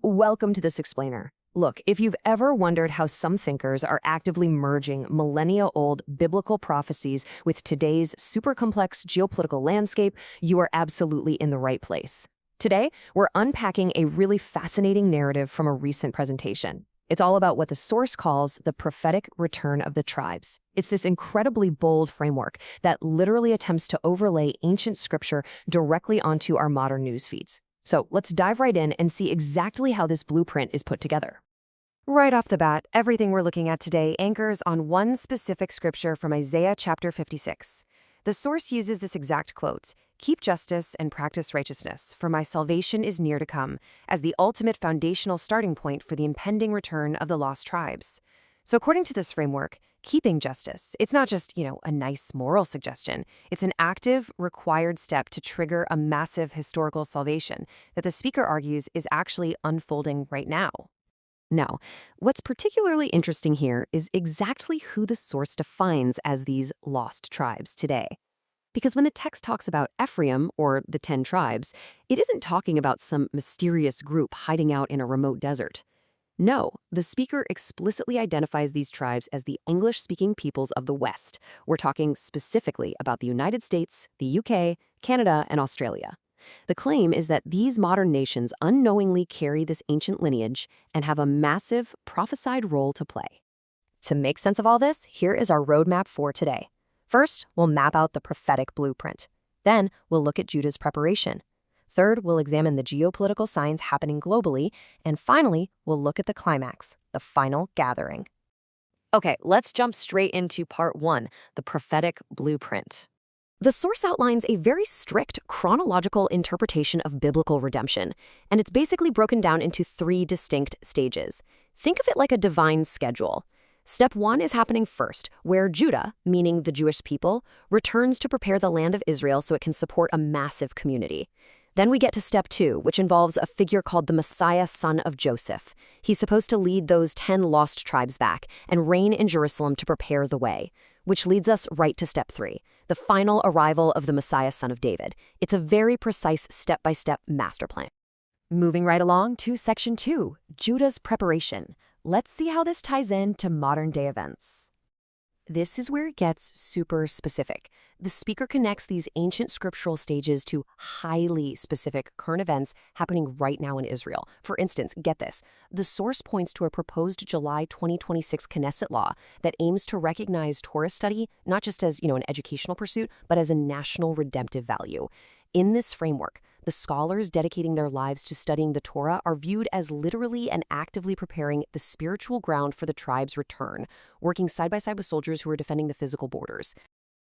Welcome to this explainer. Look, if you've ever wondered how some thinkers are actively merging millennia-old biblical prophecies with today's super complex geopolitical landscape, you are absolutely in the right place. Today, we're unpacking a really fascinating narrative from a recent presentation. It's all about what the source calls the prophetic return of the tribes. It's this incredibly bold framework that literally attempts to overlay ancient scripture directly onto our modern news feeds. So let's dive right in and see exactly how this blueprint is put together. Right off the bat, everything we're looking at today anchors on one specific scripture from Isaiah chapter 56. The source uses this exact quote, "Keep justice and practice righteousness, for my salvation is near to come," as the ultimate foundational starting point for the impending return of the lost tribes. So according to this framework, keeping justice, it's not just, a nice moral suggestion. It's an active, required step to trigger a massive historical salvation that the speaker argues is actually unfolding right now. Now, what's particularly interesting here is exactly who the source defines as these lost tribes today. Because when the text talks about Ephraim, or the 10 tribes, it isn't talking about some mysterious group hiding out in a remote desert. No, the speaker explicitly identifies these tribes as the English-speaking peoples of the West. We're talking specifically about the United States, the UK, Canada, and Australia. The claim is that these modern nations unknowingly carry this ancient lineage and have a massive prophesied role to play. To make sense of all this, here is our roadmap for today. First, we'll map out the prophetic blueprint. Then, we'll look at Judah's preparation. Third, we'll examine the geopolitical signs happening globally. And finally, we'll look at the climax, the final gathering. Okay, let's jump straight into part 1, the prophetic blueprint. The source outlines a very strict chronological interpretation of biblical redemption, and it's basically broken down into 3 distinct stages. Think of it like a divine schedule. Step 1 is happening first, where Judah, meaning the Jewish people, returns to prepare the land of Israel so it can support a massive community. Then we get to step 2, which involves a figure called the Messiah, son of Joseph. He's supposed to lead those 10 lost tribes back and reign in Jerusalem to prepare the way, which leads us right to step 3, the final arrival of the Messiah, son of David. It's a very precise step-by-step master plan. Moving right along to section 2, Judah's preparation. Let's see how this ties in to modern-day events. This is where it gets super specific. The speaker connects these ancient scriptural stages to highly specific current events happening right now in Israel. For instance, get this. The source points to a proposed July 2026 Knesset law that aims to recognize Torah study not just as, an educational pursuit, but as a national redemptive value. In this framework, the scholars dedicating their lives to studying the Torah are viewed as literally and actively preparing the spiritual ground for the tribe's return, working side by side with soldiers who are defending the physical borders.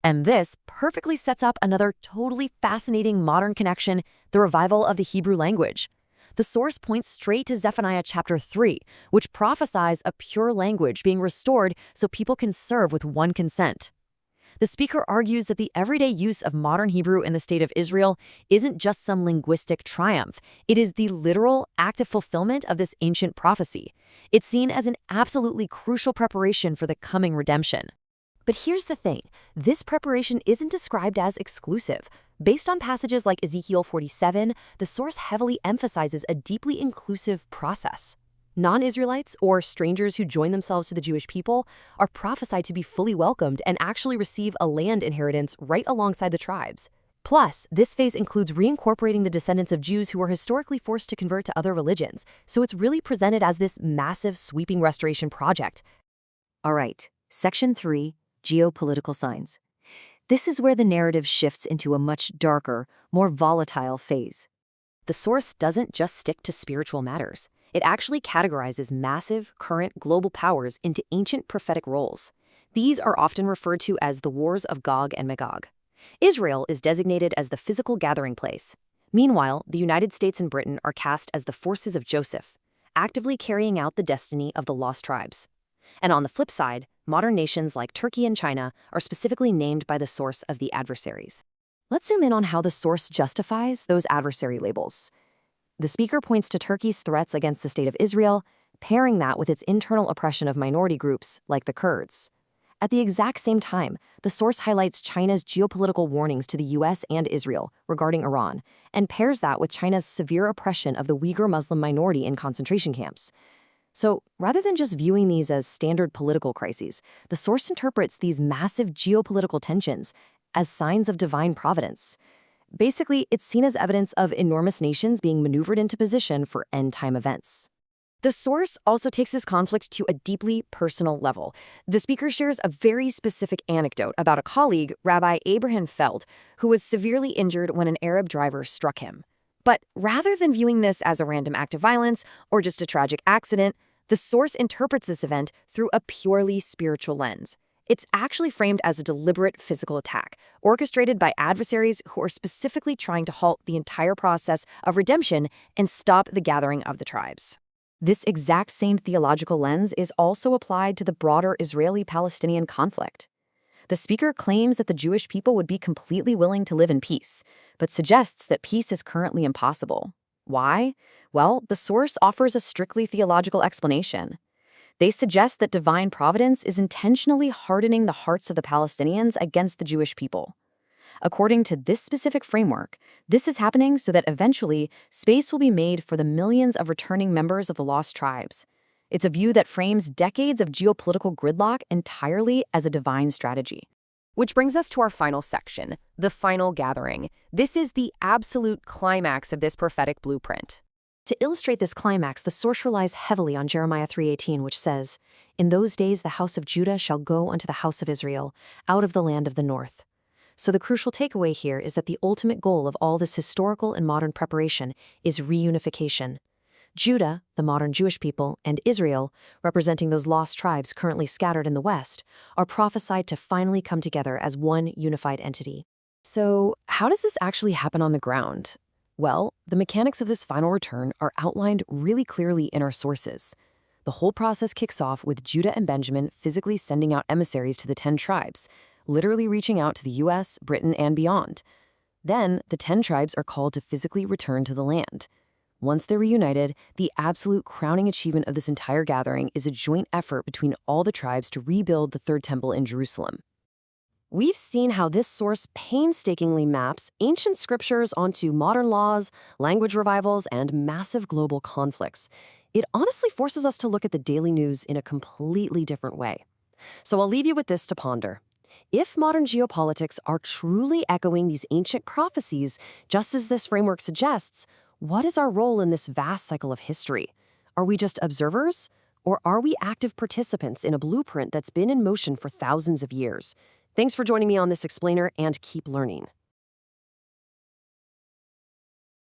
And this perfectly sets up another totally fascinating modern connection, the revival of the Hebrew language. The source points straight to Zephaniah chapter 3, which prophesies a pure language being restored so people can serve with one consent. The speaker argues that the everyday use of modern Hebrew in the state of Israel isn't just some linguistic triumph. It is the literal, active fulfillment of this ancient prophecy. It's seen as an absolutely crucial preparation for the coming redemption. But here's the thing. This preparation isn't described as exclusive. Based on passages like Ezekiel 47, the source heavily emphasizes a deeply inclusive process. Non-Israelites, or strangers who join themselves to the Jewish people, are prophesied to be fully welcomed and actually receive a land inheritance right alongside the tribes. Plus, this phase includes reincorporating the descendants of Jews who were historically forced to convert to other religions, so it's really presented as this massive, sweeping restoration project. All right, section 3, geopolitical signs. This is where the narrative shifts into a much darker, more volatile phase. The source doesn't just stick to spiritual matters. It actually categorizes massive, current global powers into ancient prophetic roles. These are often referred to as the wars of Gog and Magog. Israel is designated as the physical gathering place. Meanwhile, the United States and Britain are cast as the forces of Joseph, actively carrying out the destiny of the lost tribes. And on the flip side, modern nations like Turkey and China are specifically named by the source of the adversaries. Let's zoom in on how the source justifies those adversary labels. The speaker points to Turkey's threats against the state of Israel, pairing that with its internal oppression of minority groups like the Kurds. At the exact same time, the source highlights China's geopolitical warnings to the US and Israel regarding Iran, and pairs that with China's severe oppression of the Uyghur Muslim minority in concentration camps. So, rather than just viewing these as standard political crises, the source interprets these massive geopolitical tensions as signs of divine providence. Basically, it's seen as evidence of enormous nations being maneuvered into position for end-time events. The source also takes this conflict to a deeply personal level. The speaker shares a very specific anecdote about a colleague, Rabbi Abraham Feld, who was severely injured when an Arab driver struck him. But rather than viewing this as a random act of violence or just a tragic accident, the source interprets this event through a purely spiritual lens. It's actually framed as a deliberate physical attack, orchestrated by adversaries who are specifically trying to halt the entire process of redemption and stop the gathering of the tribes. This exact same theological lens is also applied to the broader Israeli-Palestinian conflict. The speaker claims that the Jewish people would be completely willing to live in peace, but suggests that peace is currently impossible. Why? Well, the source offers a strictly theological explanation. They suggest that divine providence is intentionally hardening the hearts of the Palestinians against the Jewish people. According to this specific framework, this is happening so that eventually space will be made for the millions of returning members of the lost tribes. It's a view that frames decades of geopolitical gridlock entirely as a divine strategy. Which brings us to our final section, the final gathering. This is the absolute climax of this prophetic blueprint. To illustrate this climax, the source relies heavily on Jeremiah 3:18, which says, "In those days the house of Judah shall go unto the house of Israel, out of the land of the north." So the crucial takeaway here is that the ultimate goal of all this historical and modern preparation is reunification. Judah, the modern Jewish people, and Israel, representing those lost tribes currently scattered in the West, are prophesied to finally come together as one unified entity. So, how does this actually happen on the ground? Well, the mechanics of this final return are outlined really clearly in our sources. The whole process kicks off with Judah and Benjamin physically sending out emissaries to the 10 tribes, literally reaching out to the US, Britain, and beyond. Then, the 10 tribes are called to physically return to the land. Once they're reunited, the absolute crowning achievement of this entire gathering is a joint effort between all the tribes to rebuild the Third Temple in Jerusalem. We've seen how this source painstakingly maps ancient scriptures onto modern laws, language revivals, and massive global conflicts. It honestly forces us to look at the daily news in a completely different way. So I'll leave you with this to ponder. If modern geopolitics are truly echoing these ancient prophecies, just as this framework suggests, what is our role in this vast cycle of history? Are we just observers? Or are we active participants in a blueprint that's been in motion for thousands of years? Thanks for joining me on this explainer, and keep learning.